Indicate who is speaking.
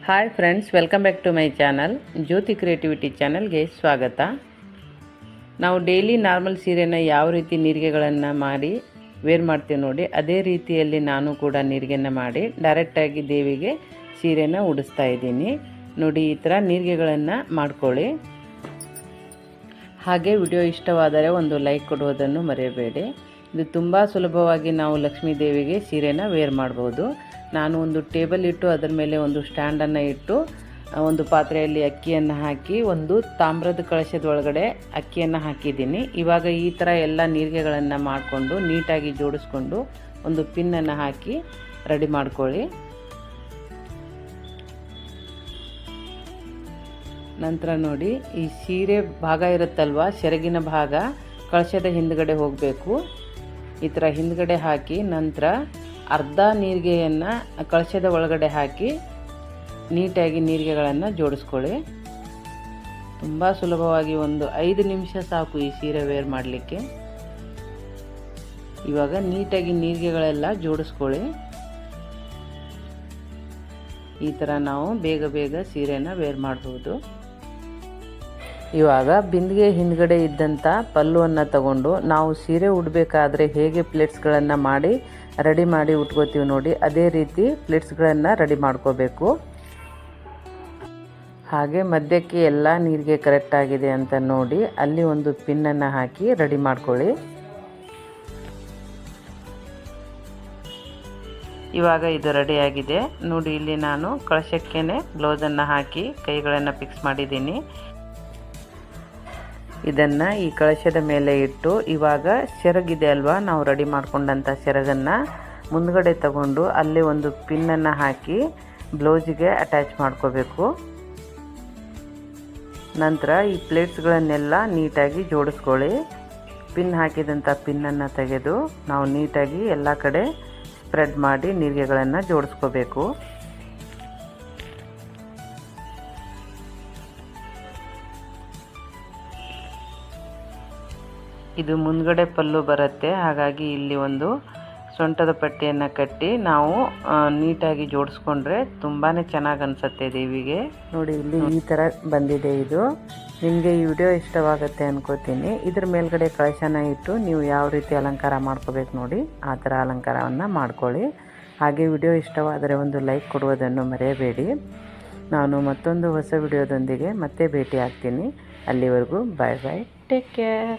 Speaker 1: Hi friends, welcome back to my channel. Jyothi creativity ಚಾನಲ್ಗೆ ಸ್ವಾಗತ. ನಾವು ಡೈಲಿ ನಾರ್ಮಲ್ ಸೀರೆನ ಯಾವ ರೀತಿ ನೀರಿಗೆಗಳನ್ನು ಮಾಡಿ ವೇರ್ ಮಾಡ್ತೀವಿ ನೋಡಿ, ಅದೇ ರೀತಿಯಲ್ಲಿ ನಾನು ಕೂಡ ನೀರಿಗೆಯನ್ನು ಮಾಡಿ ಡೈರೆಕ್ಟಾಗಿ ದೇವಿಗೆ ಸೀರೆನ ಉಡಿಸ್ತಾ ಇದ್ದೀನಿ ನೋಡಿ. ಈ ಥರ ನೀರಿಗೆಗಳನ್ನು ಮಾಡ್ಕೊಳ್ಳಿ. ಹಾಗೆ ವಿಡಿಯೋ ಇಷ್ಟವಾದರೆ ಒಂದು ಲೈಕ್ ಕೊಡುವುದನ್ನು ಮರೆಯಬೇಡಿ. ಇದು ತುಂಬ ಸುಲಭವಾಗಿ ನಾವು ಲಕ್ಷ್ಮೀ ದೇವಿಗೆ ಸೀರೆನ ವೇರ್ ಮಾಡ್ಬೋದು. ನಾನು ಒಂದು ಟೇಬಲ್ ಇಟ್ಟು ಅದರ ಮೇಲೆ ಒಂದು ಸ್ಟ್ಯಾಂಡನ್ನು ಇಟ್ಟು ಒಂದು ಪಾತ್ರೆಯಲ್ಲಿ ಅಕ್ಕಿಯನ್ನು ಹಾಕಿ ಒಂದು ತಾಮ್ರದ ಕಳಶದ ಒಳಗಡೆ ಅಕ್ಕಿಯನ್ನು ಹಾಕಿದ್ದೀನಿ. ಇವಾಗ ಈ ಥರ ಎಲ್ಲ ನೀರಿಗೆಗಳನ್ನು ಮಾಡಿಕೊಂಡು ನೀಟಾಗಿ ಜೋಡಿಸ್ಕೊಂಡು ಒಂದು ಪಿನ್ನನ್ನು ಹಾಕಿ ರೆಡಿ ಮಾಡ್ಕೊಳ್ಳಿ. ನಂತರ ನೋಡಿ, ಈ ಸೀರೆ ಭಾಗ ಇರುತ್ತಲ್ವ, ಸೆರಗಿನ ಭಾಗ ಕಳಶದ ಹಿಂದ್ಗಡೆ ಹೋಗಬೇಕು. ಈ ಥರ ಹಿಂದ್ಗಡೆ ಹಾಕಿ ನಂತರ ಅರ್ಧ ನೀರಿಗೆಯನ್ನು ಕಳಶದ ಒಳಗಡೆ ಹಾಕಿ ನೀಟಾಗಿ ನೀರಿಗೆಗಳನ್ನು ಜೋಡಿಸ್ಕೊಳ್ಳಿ. ತುಂಬ ಸುಲಭವಾಗಿ ಒಂದು 5 ನಿಮಿಷ ಸಾಕು ಈ ಸೀರೆ ವೇರ್ ಮಾಡಲಿಕ್ಕೆ. ಇವಾಗ ನೀಟಾಗಿ ನೀರಿಗೆಗಳೆಲ್ಲ ಜೋಡಿಸ್ಕೊಳ್ಳಿ. ಈ ಥರ ನಾವು ಬೇಗ ಬೇಗ ಸೀರೆನ ವೇರ್ ಮಾಡ್ಬೋದು. ಇವಾಗ ಬಿಂದಿಗೆ ಹಿಂದ್ಗಡೆ ಇದ್ದಂಥ ಪಲ್ಲುವನ್ನು ತಗೊಂಡು ನಾವು ಸೀರೆ ಉಡಬೇಕಾದ್ರೆ ಹೇಗೆ ಪ್ಲೇಟ್ಸ್ಗಳನ್ನು ಮಾಡಿ ರೆಡಿ ಮಾಡಿ ಉಟ್ಕೋತೀವಿ ನೋಡಿ, ಅದೇ ರೀತಿ ಪ್ಲೇಟ್ಸ್ಗಳನ್ನು ರೆಡಿ ಮಾಡ್ಕೋಬೇಕು. ಹಾಗೆ ಮಧ್ಯಕ್ಕೆ ಎಲ್ಲ ನೀರಿಗೆ ಕರೆಕ್ಟ್ ಆಗಿದೆ ಅಂತ ನೋಡಿ ಅಲ್ಲಿ ಒಂದು ಪಿನ್ನನ್ನು ಹಾಕಿ ರೆಡಿ ಮಾಡ್ಕೊಳ್ಳಿ. ಇವಾಗ ಇದು ರೆಡಿಯಾಗಿದೆ ನೋಡಿ. ಇಲ್ಲಿ ನಾನು ಕಳಶಕ್ಕೇನೆ ಬ್ಲೌಸನ್ನು ಹಾಕಿ ಕೈಗಳನ್ನು ಫಿಕ್ಸ್ ಮಾಡಿದ್ದೀನಿ. ಇದನ್ನು ಈ ಕಳಶದ ಮೇಲೆ ಇಟ್ಟು ಇವಾಗ ಸೆರಗಿದೆ ಅಲ್ವಾ, ನಾವು ರೆಡಿ ಮಾಡ್ಕೊಂಡಂಥ ಸೆರಗನ್ನು ಮುಂದ್ಗಡೆ ತಗೊಂಡು ಅಲ್ಲಿ ಒಂದು ಪಿನ್ನನ್ನು ಹಾಕಿ ಬ್ಲೌಸಿಗೆ ಅಟ್ಯಾಚ್ ಮಾಡ್ಕೋಬೇಕು. ನಂತರ ಈ ಪ್ಲೇಟ್ಸ್ಗಳನ್ನೆಲ್ಲ ನೀಟಾಗಿ ಜೋಡಿಸ್ಕೊಳ್ಳಿ. ಪಿನ್ ಹಾಕಿದಂಥ ಪಿನ್ನನ್ನು ತೆಗೆದು ನಾವು ನೀಟಾಗಿ ಎಲ್ಲ ಕಡೆ ಸ್ಪ್ರೆಡ್ ಮಾಡಿ ನೀರಿಗೆಗಳನ್ನು ಜೋಡಿಸ್ಕೋಬೇಕು. ಇದು ಮುಂದ್ಗಡೆ ಪಲ್ಲು ಬರುತ್ತೆ, ಹಾಗಾಗಿ ಇಲ್ಲಿ ಒಂದು ಸೊಂಟದ ಪಟ್ಟಿಯನ್ನು ಕಟ್ಟಿ ನಾವು ನೀಟಾಗಿ ಜೋಡಿಸ್ಕೊಂಡ್ರೆ ತುಂಬಾ ಚೆನ್ನಾಗಿ ಅನಿಸುತ್ತೆ ದೇವಿಗೆ ನೋಡಿ. ಇಲ್ಲಿ ಈ ಥರ ಬಂದಿದೆ. ಇದು ನಿಮಗೆ ಈ ವಿಡಿಯೋ ಇಷ್ಟವಾಗುತ್ತೆ ಅನ್ಕೋತೀನಿ. ಇದ್ರ ಮೇಲ್ಗಡೆ ಕಳಶನ ಇಟ್ಟು ನೀವು ಯಾವ ರೀತಿ ಅಲಂಕಾರ ಮಾಡ್ಕೋಬೇಕು ನೋಡಿ, ಆ ಥರ ಅಲಂಕಾರವನ್ನು ಮಾಡ್ಕೊಳ್ಳಿ. ಹಾಗೆ ವಿಡಿಯೋ ಇಷ್ಟವಾದರೆ ಒಂದು ಲೈಕ್ ಕೊಡುವುದನ್ನು ಮರೆಯಬೇಡಿ. ನಾನು ಮತ್ತೊಂದು ಹೊಸ ವಿಡಿಯೋದೊಂದಿಗೆ ಮತ್ತೆ ಭೇಟಿ ಆಗ್ತೀನಿ. ಅಲ್ಲಿವರೆಗೂ ಬಾಯ್ ಬಾಯ್, ಟೇಕ್ ಕೇರ್.